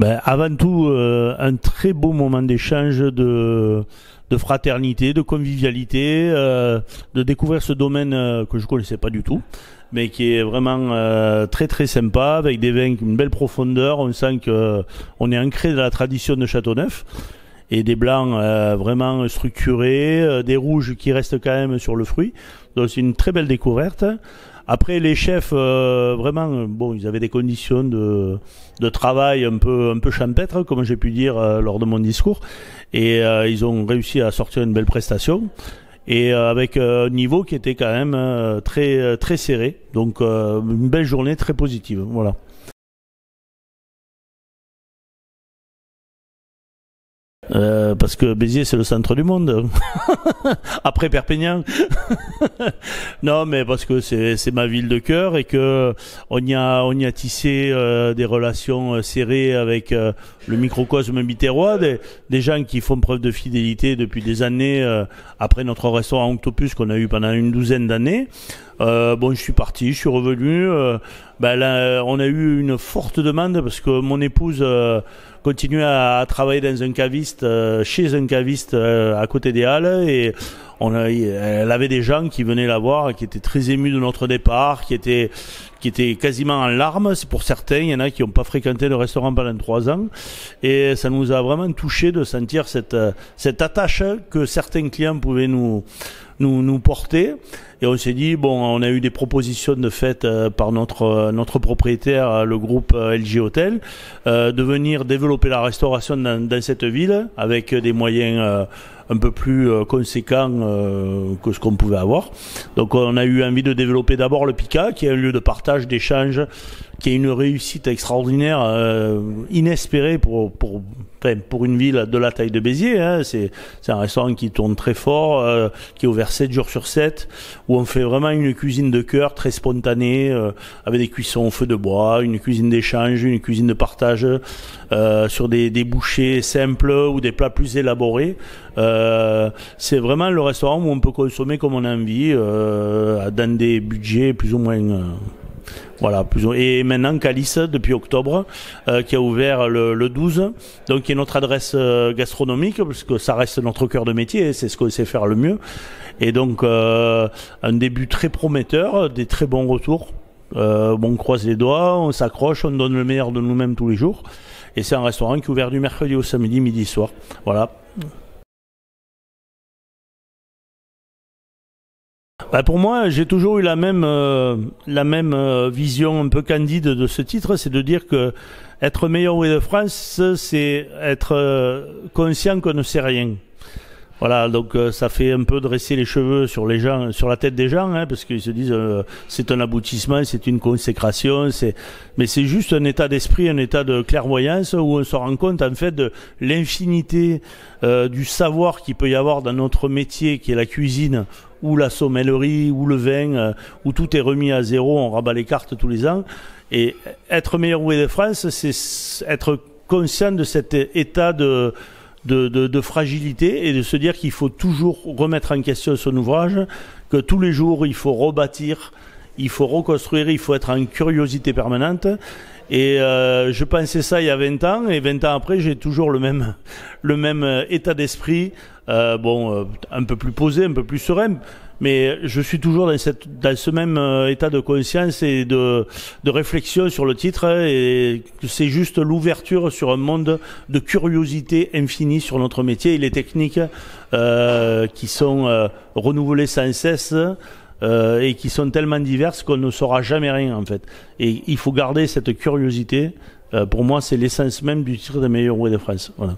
Ben, avant tout, un très beau moment d'échange, de fraternité, de convivialité, de découvrir ce domaine que je connaissais pas du tout, mais qui est vraiment très très sympa, avec des vins qui ont une belle profondeur. On sent que on est ancré dans la tradition de Châteauneuf, et des blancs vraiment structurés, des rouges qui restent quand même sur le fruit. Donc c'est une très belle découverte. Après, les chefs, vraiment, bon, ils avaient des conditions de travail un peu champêtres, comme j'ai pu dire lors de mon discours, et ils ont réussi à sortir une belle prestation, et avec un niveau qui était quand même très très serré. Donc une belle journée très positive. Voilà. Parce que Béziers c'est le centre du monde. Après Perpignan. Non, mais parce que c'est ma ville de cœur, et que on y a tissé des relations serrées avec le microcosme biterrois, des gens qui font preuve de fidélité depuis des années, après notre restaurant Octopus qu'on a eu pendant une douzaine d'années. Bon, je suis parti, je suis revenu. Ben là, on a eu une forte demande parce que mon épouse continuait à travailler dans un caviste, chez un caviste à côté des Halles, et elle avait des gens qui venaient la voir, qui étaient très émus de notre départ, qui étaient quasiment en larmes. C'est pour certains, il y en a qui n'ont pas fréquenté le restaurant pendant 3 ans, et ça nous a vraiment touché de sentir cette attache que certains clients pouvaient nous porter. Et on s'est dit, bon, on a eu des propositions de fait par notre propriétaire, le groupe LG Hotel, de venir développer la restauration dans cette ville avec des moyens un peu plus conséquents que ce qu'on pouvait avoir. Donc on a eu envie de développer d'abord le Pica, qui est un lieu de partage, d'échange, qui est une réussite extraordinaire, inespérée pour une ville de la taille de Béziers. Hein. C'est un restaurant qui tourne très fort, qui est ouvert 7 jours sur 7, où on fait vraiment une cuisine de cœur très spontanée, avec des cuissons au feu de bois, une cuisine d'échange, une cuisine de partage, sur des bouchées simples ou des plats plus élaborés. C'est vraiment le restaurant où on peut consommer comme on a envie, dans des budgets plus ou moins... Voilà, et maintenant Calice depuis octobre, qui a ouvert le 12, donc qui est notre adresse gastronomique, parce que ça reste notre cœur de métier, c'est ce qu'on sait faire le mieux. Et donc un début très prometteur, des très bons retours. On croise les doigts, on s'accroche, on donne le meilleur de nous-mêmes tous les jours. Et c'est un restaurant qui est ouvert du mercredi au samedi, midi, soir. Voilà. Bah pour moi, j'ai toujours eu la même vision un peu candide de ce titre, c'est de dire que être meilleur whey de France, c'est être conscient qu'on ne sait rien. Voilà, donc ça fait un peu dresser les cheveux sur les gens, sur la tête des gens, hein, parce qu'ils se disent c'est un aboutissement, c'est une consécration, mais c'est juste un état d'esprit, un état de clairvoyance où on se rend compte en fait de l'infinité du savoir qu'il peut y avoir dans notre métier, qui est la cuisine, ou la sommellerie, ou le vin, où tout est remis à zéro, on rabat les cartes tous les ans. Et être meilleur whey de France, c'est être conscient de cet état de fragilité, et de se dire qu'il faut toujours remettre en question son ouvrage, que tous les jours il faut rebâtir, il faut reconstruire, il faut être en curiosité permanente. Et je pensais ça il y a 20 ans, et 20 ans après j'ai toujours le même état d'esprit, un peu plus posé, un peu plus serein, mais je suis toujours dans ce même état de conscience et de réflexion sur le titre, et que c'est juste l'ouverture sur un monde de curiosité infinie sur notre métier, et les techniques qui sont renouvelées sans cesse, et qui sont tellement diverses qu'on ne saura jamais rien en fait. Et il faut garder cette curiosité. Pour moi, c'est l'essence même du titre des meilleurs whey de France. Voilà.